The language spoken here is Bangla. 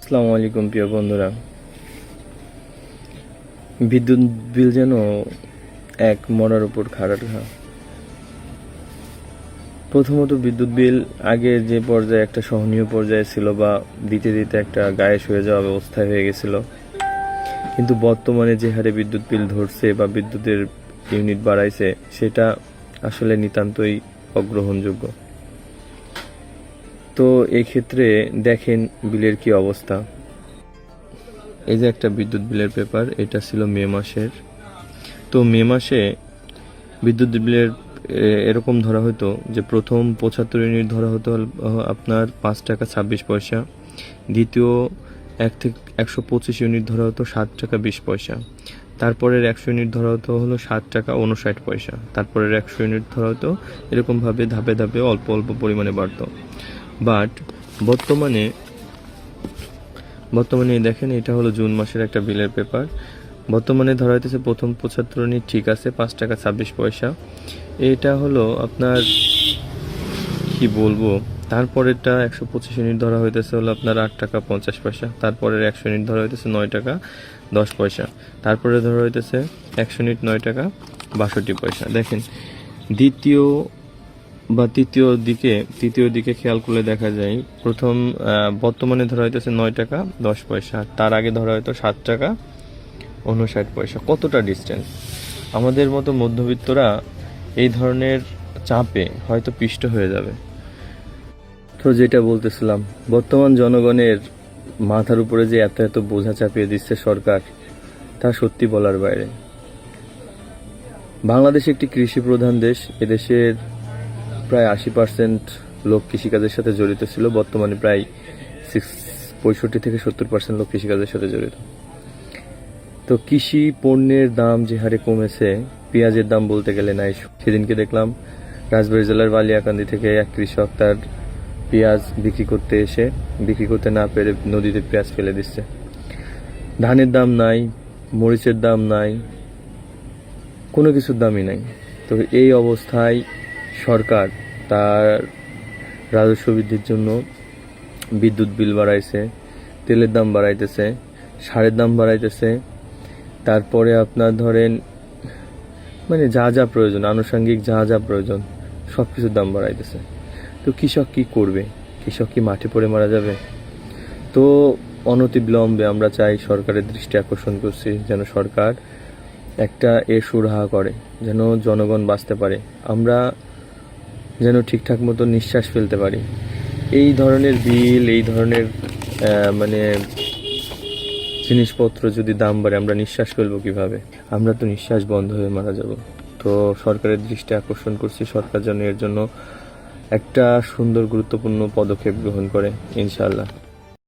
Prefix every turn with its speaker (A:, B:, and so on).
A: আসসালামু আলাইকুম প্রিয় বন্ধুরা। বিদ্যুৎ বিল যেন এক মরার উপর খাড়া ঘা। প্রথমত বিদ্যুৎ বিল আগে যে পর্যায়ে একটা সহনীয় পর্যায়ে ছিল বা দিতে দিতে একটা গায়ে শুয়ে যাওয়া ব্যবস্থায় হয়ে গেছিল, কিন্তু বর্তমানে যে হারে বিদ্যুৎ বিল ধরছে বা বিদ্যুতের ইউনিট বাড়াইছে সেটা আসলে নিতান্তই অগ্রহণযোগ্য। তো এক্ষেত্রে দেখেন বিলের কি অবস্থা। এই যে একটা বিদ্যুৎ বিলের পেপার, এটা ছিল মে মাসের। তো মে মাসে বিদ্যুৎ বিলের এরকম ধরা হতো যে প্রথম 75 ইউনিট ধরা হতো আপনার 5 টাকা 26 পয়সা, দ্বিতীয় 1 থেকে 125 ইউনিট ধরা হতো 7 টাকা 20 পয়সা, তারপরের 100 ইউনিট ধরা হতো হলো 7 টাকা 59 পয়সা, তারপরের 100 ইউনিট ধরা হতো এরকমভাবে ধাপে ধাপে অল্প অল্প পরিমাণে বাড়তো। বাট বর্তমানে দেখেন, এটা হলো জুন মাসের একটা বিলের পেপার। বর্তমানে ধরা হইতেছে প্রথম 75 ইউনিট ঠিক আছে 5 টাকা 26 পয়সা, এটা হলো আপনার কি বলবো। তারপরেরটা 125 ইউনিট ধরা হইতেছে হলো আপনার 8 টাকা 50 পয়সা, তারপরের 100 ইউনিট ধরা হইতেছে 9 টাকা 10 পয়সা, তারপরে ধরা হইতেছে 100 ইউনিট 9 টাকা 62 পয়সা। দেখেন দ্বিতীয় বা তৃতীয় দিকে খেয়াল করলে দেখা যায় প্রথম বর্তমানে ধরা হইতেছে 9 টাকা 10 পয়সা, তার আগে ধরা হয়তো 7 টাকা 59 পয়সা। কতটা ডিস্টেন্স! আমাদের মতো মধ্যবিত্তরা এই ধরনের চাপে হয়তো পিষ্ট হয়ে যাবে। তো যেটা বলতেছিলাম, বর্তমান জনগণের মাথার উপরে যে এত এত বোঝা চাপিয়ে দিচ্ছে সরকার, তা সত্যি বলার বাইরে। বাংলাদেশ একটি কৃষি প্রধান দেশ। এদেশের প্রায় 80% লোক কৃষিকাজের সাথে জড়িত ছিল। বর্তমানে প্রায় 65 থেকে 70% লোক কৃষিকাজের সাথে জড়িত। তো কৃষি পণ্যের দাম যে হারে কমেছে, পেঁয়াজের দাম বলতে গেলে নাই। সেদিনকে দেখলাম রাজবাড়ী জেলার বালিয়াকান্দি থেকে এক কৃষক তার পেঁয়াজ বিক্রি করতে না পেরে নদীতে পেঁয়াজ ফেলে দিচ্ছে। ধানের দাম নাই, মরিচের দাম নাই, কোনো কিছুর দামই নাই। তো এই অবস্থায় সরকার তার রাজস্ব বৃদ্ধির জন্য বিদ্যুৎ বিল বাড়াইছে, তেলের দাম বাড়াইতেছে, সারের দাম বাড়াইতেছে, তারপরে আপনার ধরেন মানে যা যা প্রয়োজন, আনুষঙ্গিক যা যা প্রয়োজন সব কিছুর দাম বাড়াইতেছে। তো কৃষক কি করবে? কৃষক কি মাঠে পড়ে মারা যাবে? তো অনতিবিলম্বে আমরা চাই, সরকারের দৃষ্টি আকর্ষণ করছি, যেন সরকার একটা সুরাহা করে, যেন জনগণ বাঁচতে পারে, আমরা যেন ঠিকঠাক মতো নিঃশ্বাস ফেলতে পারি। এই ধরনের বিল, এই ধরনের মানে জিনিসপত্র যদি দাম বাড়ে, আমরা নিঃশ্বাস ফেলবো কিভাবে? আমরা তো নিঃশ্বাস বন্ধ হয়ে মারা যাব। তো সরকারের দৃষ্টি আকর্ষণ করছি, সরকার যেন এর জন্য একটা সুন্দর গুরুত্বপূর্ণ পদক্ষেপ গ্রহণ করে, ইনশাআল্লাহ।